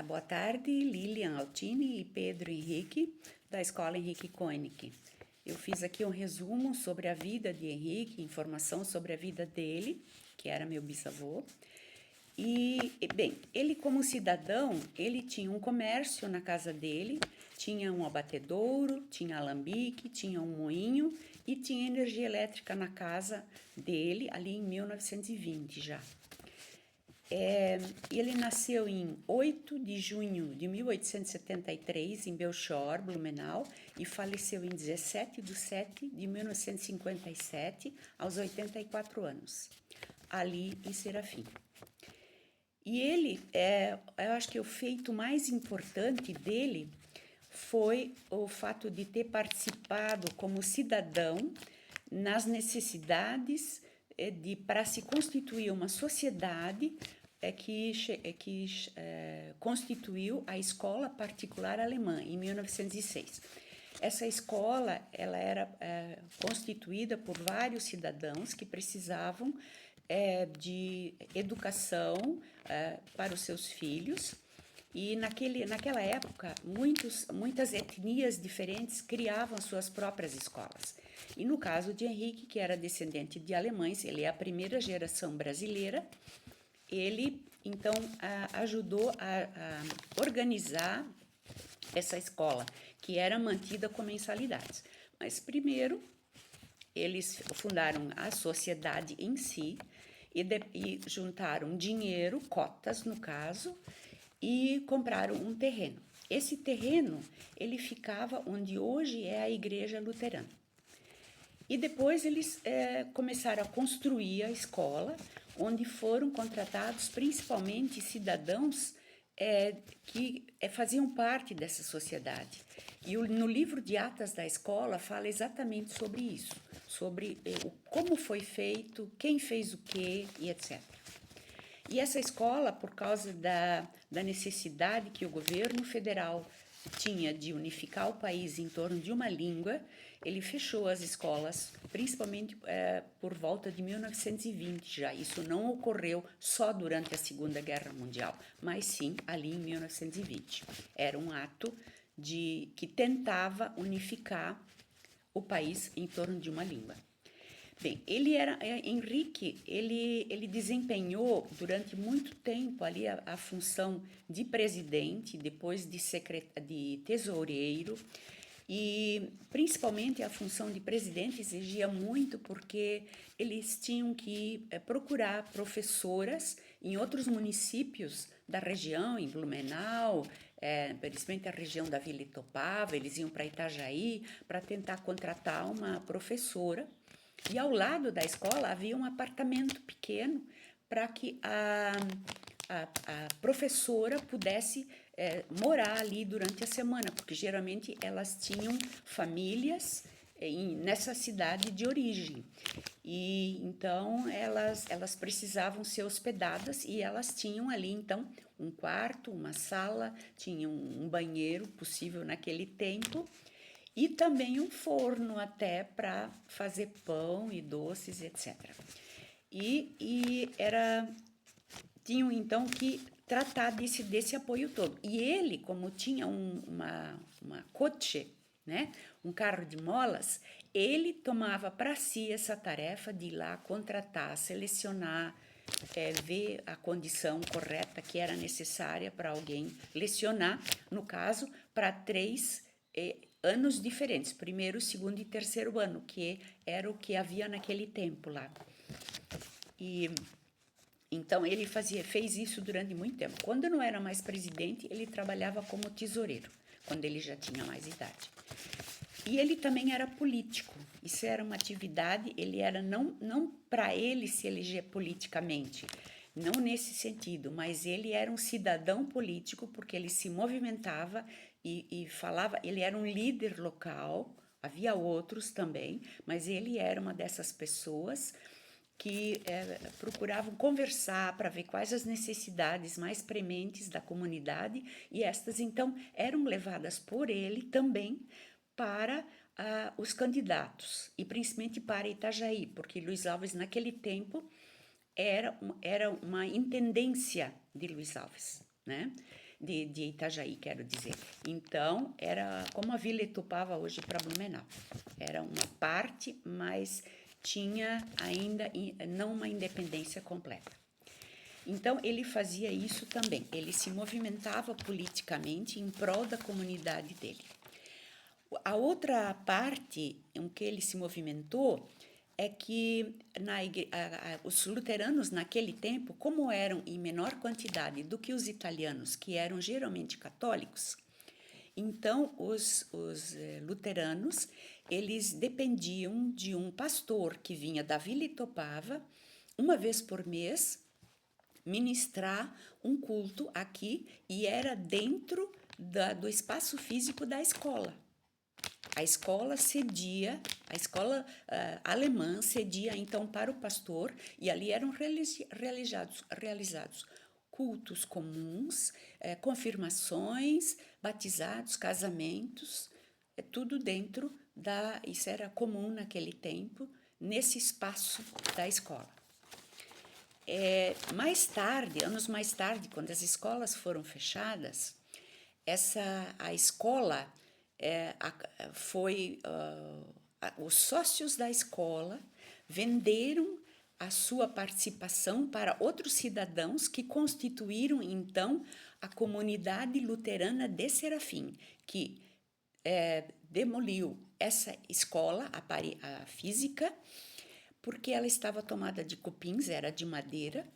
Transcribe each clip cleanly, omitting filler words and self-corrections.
Boa tarde, Lilian Altini e Pedro Henrique, da Escola Henrique Koenig. Eu fiz aqui um resumo sobre a vida de Henrique, informação sobre a vida dele, que era meu bisavô. Bem, ele como cidadão, ele tinha um comércio na casa dele, tinha um abatedouro, tinha alambique, tinha um moinho e tinha energia elétrica na casa dele, ali em 1920 já. Ele nasceu em 8 de junho de 1873, em Belchor, Blumenau, e faleceu em 17 de 7 de 1957, aos 84 anos, ali em Serafim. E ele, eu acho que o feito mais importante dele foi o fato de ter participado como cidadão nas necessidades para se constituir uma sociedade que constituiu a Escola Particular Alemã, em 1906. Essa escola ela era constituída por vários cidadãos que precisavam de educação para os seus filhos. E naquela época, muitas etnias diferentes criavam suas próprias escolas. E no caso de Henrique, que era descendente de alemães, ele é a primeira geração brasileira, ele então ajudou a organizar essa escola, que era mantida com mensalidades. Mas primeiro, eles fundaram a sociedade em si e juntaram dinheiro, cotas no caso, e compraram um terreno. Esse terreno, ele ficava onde hoje é a igreja luterana. E depois eles começaram a construir a escola, onde foram contratados principalmente cidadãos que faziam parte dessa sociedade. E no livro de atas da escola fala exatamente sobre isso, sobre como foi feito, quem fez o quê e etc. E essa escola, por causa da necessidade que o governo federal tinha de unificar o país em torno de uma língua, ele fechou as escolas, principalmente por volta de 1920 já. Isso não ocorreu só durante a Segunda Guerra Mundial, mas sim ali em 1920. Era um ato que tentava unificar o país em torno de uma língua. Bem, Henrique, ele desempenhou durante muito tempo ali a função de presidente, depois de tesoureiro, e principalmente a função de presidente exigia muito porque eles tinham que procurar professoras em outros municípios da região, em Blumenau, principalmente a região da Vila Itopava, eles iam para Itajaí para tentar contratar uma professora. E ao lado da escola havia um apartamento pequeno para que a professora pudesse morar ali durante a semana, porque geralmente elas tinham famílias nessa cidade de origem. E então elas precisavam ser hospedadas e elas tinham ali então um quarto, uma sala, tinham um banheiro possível naquele tempo. E também um forno até para fazer pão e doces, etc. Tinham então que tratar desse apoio todo. E ele, como tinha uma coche, né, um carro de molas, ele tomava para si essa tarefa de ir lá contratar, selecionar, ver a condição correta que era necessária para alguém lecionar, no caso, para 3 anos diferentes, primeiro, segundo e terceiro ano, que era o que havia naquele tempo lá. E então ele fez isso durante muito tempo. Quando não era mais presidente, ele trabalhava como tesoureiro, quando ele já tinha mais idade. E ele também era político. Isso era uma atividade, ele era não para ele se eleger politicamente, não nesse sentido, mas ele era um cidadão político porque ele se movimentava e falava, ele era um líder local, havia outros também, mas ele era uma dessas pessoas que procuravam conversar para ver quais as necessidades mais prementes da comunidade e estas então eram levadas por ele também para os candidatos e principalmente para Itajaí, porque Luiz Alves naquele tempo era uma intendência de Luiz Alves, né? de Itajaí, quero dizer. Então, era como a Vila Itupava hoje para Blumenau. Era uma parte, mas tinha ainda não uma independência completa. Então, ele fazia isso também. Ele se movimentava politicamente em prol da comunidade dele. A outra parte em que ele se movimentou é que os luteranos naquele tempo, como eram em menor quantidade do que os italianos, que eram geralmente católicos, então os luteranos, eles dependiam de um pastor que vinha da Vila Itopava, uma vez por mês, ministrar um culto aqui, e era dentro do espaço físico da escola. A escola alemã cedia então para o pastor, e ali eram realizados cultos comuns, confirmações, batizados, casamentos, tudo dentro isso era comum naquele tempo, nesse espaço da escola. Mais tarde, anos mais tarde, quando as escolas foram fechadas, a escola os sócios da escola venderam a sua participação para outros cidadãos que constituíram, então, a comunidade luterana de Serafim, que demoliu essa escola, a física, porque ela estava tomada de cupins, era de madeira,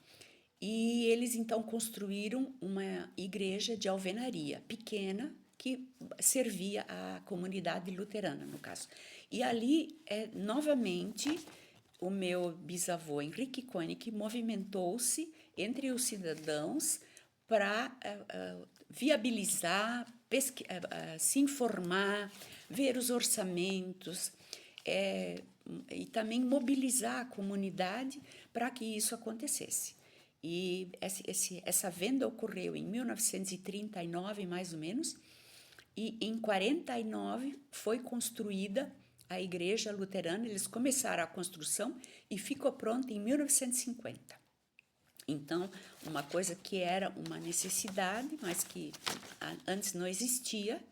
e eles então construíram uma igreja de alvenaria pequena que servia à comunidade luterana, no caso. E ali, novamente, o meu bisavô Henrique Koenig movimentou-se entre os cidadãos para viabilizar, se informar, ver os orçamentos, e também mobilizar a comunidade para que isso acontecesse. E essa venda ocorreu em 1939, mais ou menos, e em 1949 foi construída a igreja luterana. Eles começaram a construção e ficou pronta em 1950. Então, uma coisa que era uma necessidade, mas que antes não existia,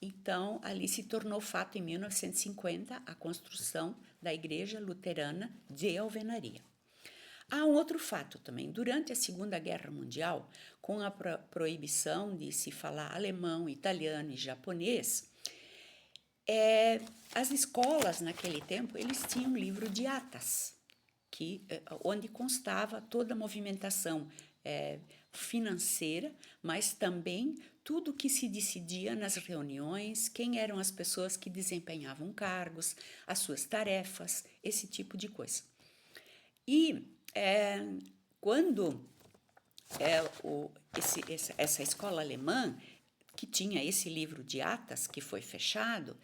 então ali se tornou fato em 1950 a construção da igreja luterana de alvenaria. Há um outro fato também. Durante a Segunda Guerra Mundial, com a proibição de se falar alemão, italiano e japonês, as escolas naquele tempo, eles tinham um livro de atas, onde constava toda a movimentação financeira, mas também tudo que se decidia nas reuniões, quem eram as pessoas que desempenhavam cargos, as suas tarefas, esse tipo de coisa. E quando essa escola alemã, que tinha esse livro de atas, que foi fechado,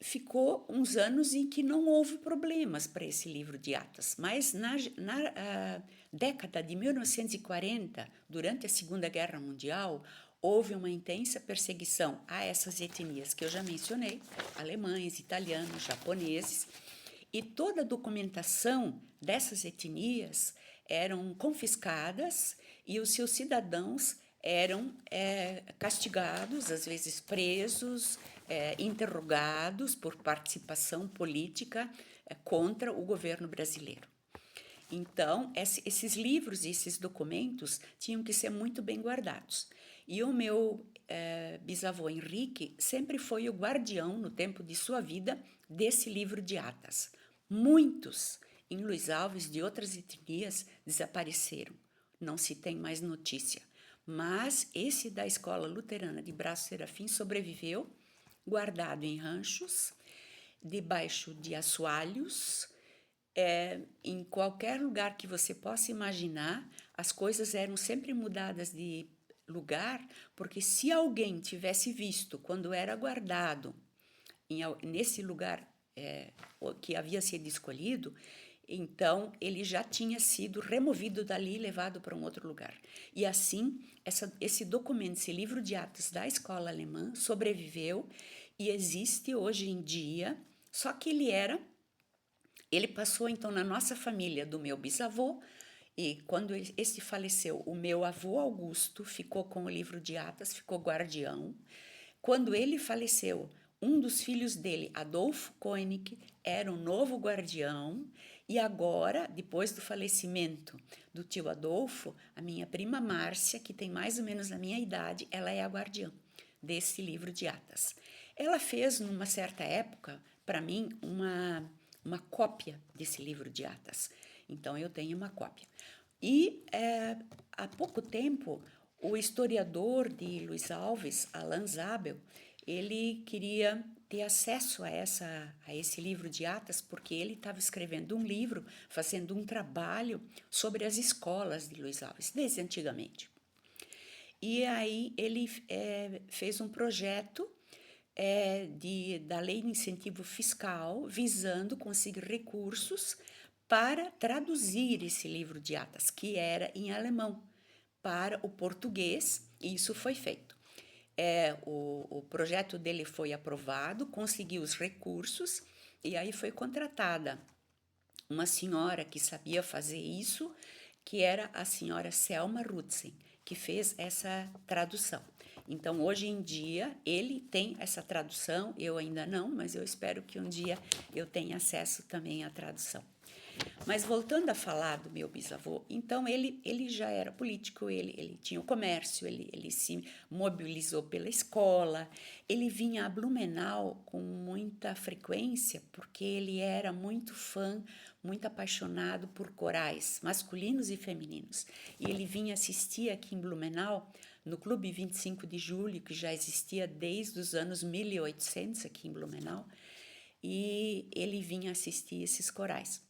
ficou uns anos em que não houve problemas para esse livro de atas, mas na década de 1940, durante a Segunda Guerra Mundial, houve uma intensa perseguição a essas etnias que eu já mencionei, alemães, italianos, japoneses, e toda a documentação dessas etnias eram confiscadas e os seus cidadãos eram castigados, às vezes presos, interrogados por participação política contra o governo brasileiro. Então, esses livros e esses documentos tinham que ser muito bem guardados. E o meu bisavô Henrique sempre foi o guardião, no tempo de sua vida, desse livro de atas. Muitos em Luiz Alves de outras etnias desapareceram, não se tem mais notícia. Mas esse da Escola Luterana de Braço Serafim sobreviveu, guardado em ranchos, debaixo de assoalhos, em qualquer lugar que você possa imaginar. As coisas eram sempre mudadas de lugar, porque se alguém tivesse visto quando era guardado nesse lugar que havia sido escolhido, então ele já tinha sido removido dali e levado para um outro lugar. E assim, esse documento, esse livro de atas da escola alemã sobreviveu e existe hoje em dia, só que ele passou então na nossa família do meu bisavô, E quando esse faleceu, o meu avô Augusto ficou com o livro de atas, ficou guardião. Quando ele faleceu, um dos filhos dele, Adolfo Koenig, era o novo guardião. E agora, depois do falecimento do tio Adolfo, a minha prima Márcia, que tem mais ou menos a minha idade, ela é a guardiã desse livro de atas. Ela fez, numa certa época, para mim, uma cópia desse livro de atas. Então, eu tenho uma cópia. E há pouco tempo, o historiador de Luiz Alves, Alan Zabel, ele queria ter acesso a esse livro de atas, porque ele estava escrevendo um livro, fazendo um trabalho sobre as escolas de Luiz Alves, desde antigamente. E aí ele fez um projeto da Lei de Incentivo Fiscal, visando conseguir recursos para traduzir esse livro de atas, que era em alemão, para o português, e isso foi feito. O projeto dele foi aprovado, conseguiu os recursos, e aí foi contratada uma senhora que sabia fazer isso, que era a senhora Selma Rutzen, que fez essa tradução. Então, hoje em dia, ele tem essa tradução, eu ainda não, mas eu espero que um dia eu tenha acesso também à tradução. Mas voltando a falar do meu bisavô, então ele já era político, ele tinha o comércio, ele se mobilizou pela escola, ele vinha a Blumenau com muita frequência, porque ele era muito fã, muito apaixonado por corais masculinos e femininos. E ele vinha assistir aqui em Blumenau, no Clube 25 de Julho, que já existia desde os anos 1800 aqui em Blumenau, e ele vinha assistir esses corais.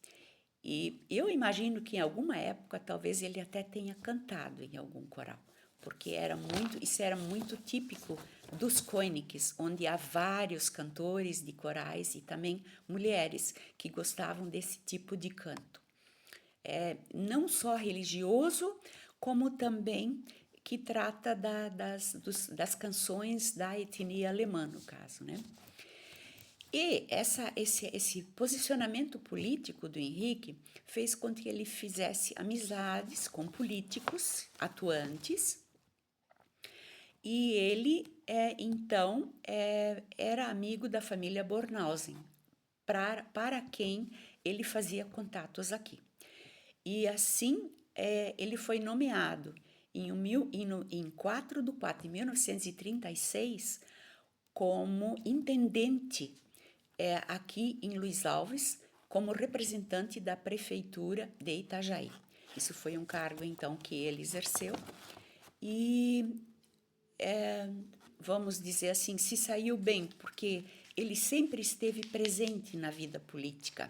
E eu imagino que em alguma época talvez ele até tenha cantado em algum coral, porque isso era muito típico dos Koenigs, onde há vários cantores de corais e também mulheres que gostavam desse tipo de canto. Não só religioso, como também que trata das canções da etnia alemã, no caso, né? E esse posicionamento político do Henrique fez com que ele fizesse amizades com políticos atuantes, e ele, então, era amigo da família Bornhausen, para quem ele fazia contatos aqui. E assim, ele foi nomeado em 4 de 4 de 1936 como intendente aqui em Luiz Alves, como representante da prefeitura de Itajaí. Isso foi um cargo, então, que ele exerceu e, vamos dizer assim, se saiu bem, porque ele sempre esteve presente na vida política,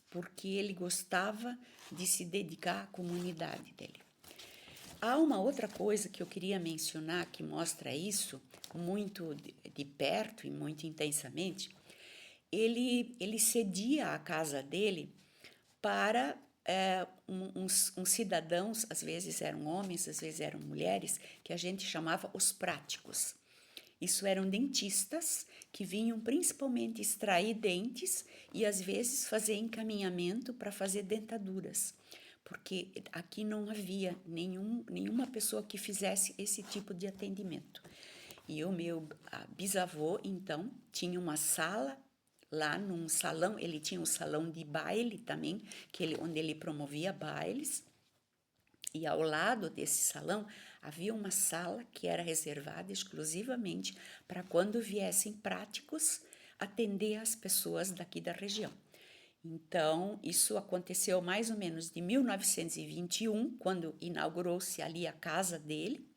porque ele gostava de se dedicar à comunidade dele. Há uma outra coisa que eu queria mencionar que mostra isso muito de perto e muito intensamente. Ele cedia a casa dele para uns cidadãos, às vezes eram homens, às vezes eram mulheres, que a gente chamava os práticos. Isso eram dentistas que vinham principalmente extrair dentes e às vezes fazer encaminhamento para fazer dentaduras, porque aqui não havia nenhuma pessoa que fizesse esse tipo de atendimento. E o meu bisavô, então, tinha uma sala lá num salão, ele tinha um salão de baile também, onde ele promovia bailes, e ao lado desse salão havia uma sala que era reservada exclusivamente para quando viessem práticos atender as pessoas daqui da região. Então, isso aconteceu mais ou menos de 1921, quando inaugurou-se ali a casa dele,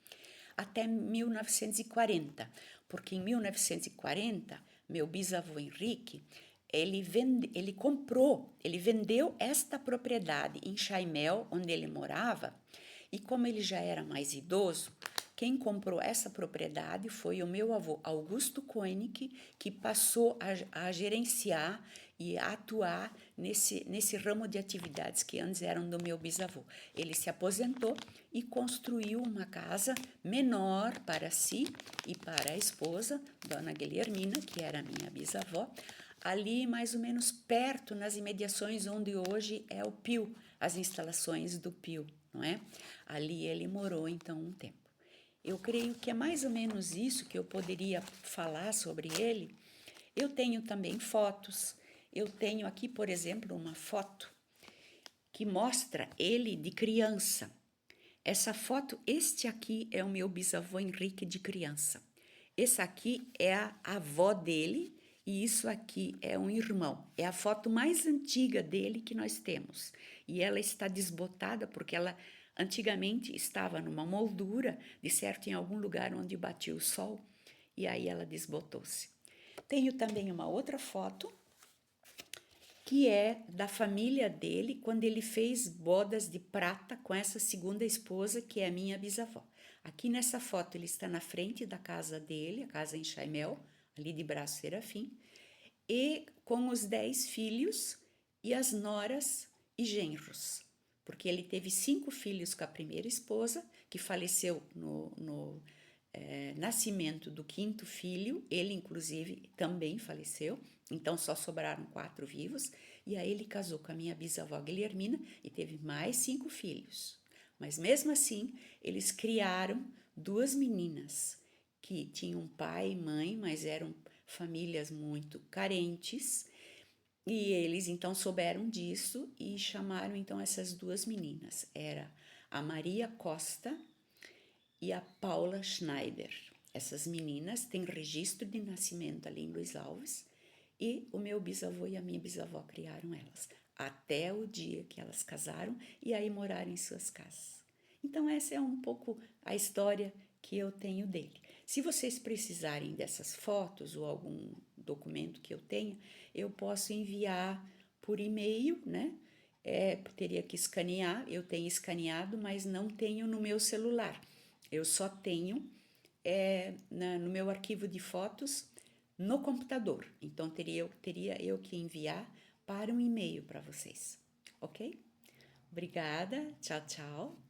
até 1940, porque em 1940, meu bisavô Henrique, ele vendeu esta propriedade em Chaimel, onde ele morava, e como ele já era mais idoso, quem comprou essa propriedade foi o meu avô Augusto Koenig, que passou a gerenciar e a atuar nesse ramo de atividades que antes eram do meu bisavô. Ele se aposentou e construiu uma casa menor para si e para a esposa, Dona Guilhermina, que era minha bisavó, ali mais ou menos perto, nas imediações onde hoje é o Pio, as instalações do Pio, não é? Ali ele morou então um tempo. Eu creio que é mais ou menos isso que eu poderia falar sobre ele. Eu tenho também fotos. Eu tenho aqui, por exemplo, uma foto que mostra ele de criança. Essa foto, este aqui é o meu bisavô Henrique de criança. Esse aqui é a avó dele e isso aqui é um irmão. É a foto mais antiga dele que nós temos. E ela está desbotada porque ela antigamente estava numa moldura, de certo em algum lugar onde batia o sol, e aí ela desbotou-se. Tenho também uma outra foto que é da família dele quando ele fez bodas de prata com essa segunda esposa, que é a minha bisavó. Aqui nessa foto ele está na frente da casa dele, a casa em Chaimel, ali de Braço Serafim, e com os 10 filhos e as noras e genros, porque ele teve 5 filhos com a primeira esposa, que faleceu no nascimento do 5º filho, ele inclusive também faleceu, então só sobraram 4 vivos, e aí ele casou com a minha bisavó Guilhermina e teve mais 5 filhos. Mas mesmo assim, eles criaram 2 meninas que tinham pai e mãe, mas eram famílias muito carentes, e eles então souberam disso e chamaram então essas 2 meninas. Era a Maria Costa e a Paula Schneider. Essas meninas têm registro de nascimento ali em Luiz Alves e o meu bisavô e a minha bisavó criaram elas, até o dia que elas casaram e aí moraram em suas casas. Então essa é um pouco a história que eu tenho dele. Se vocês precisarem dessas fotos ou algum documento que eu tenha, eu posso enviar por e-mail, né? Teria que escanear, eu tenho escaneado, mas não tenho no meu celular. Eu só tenho no meu arquivo de fotos no computador. Então, teria eu que enviar para um e-mail para vocês, ok? Obrigada, tchau, tchau.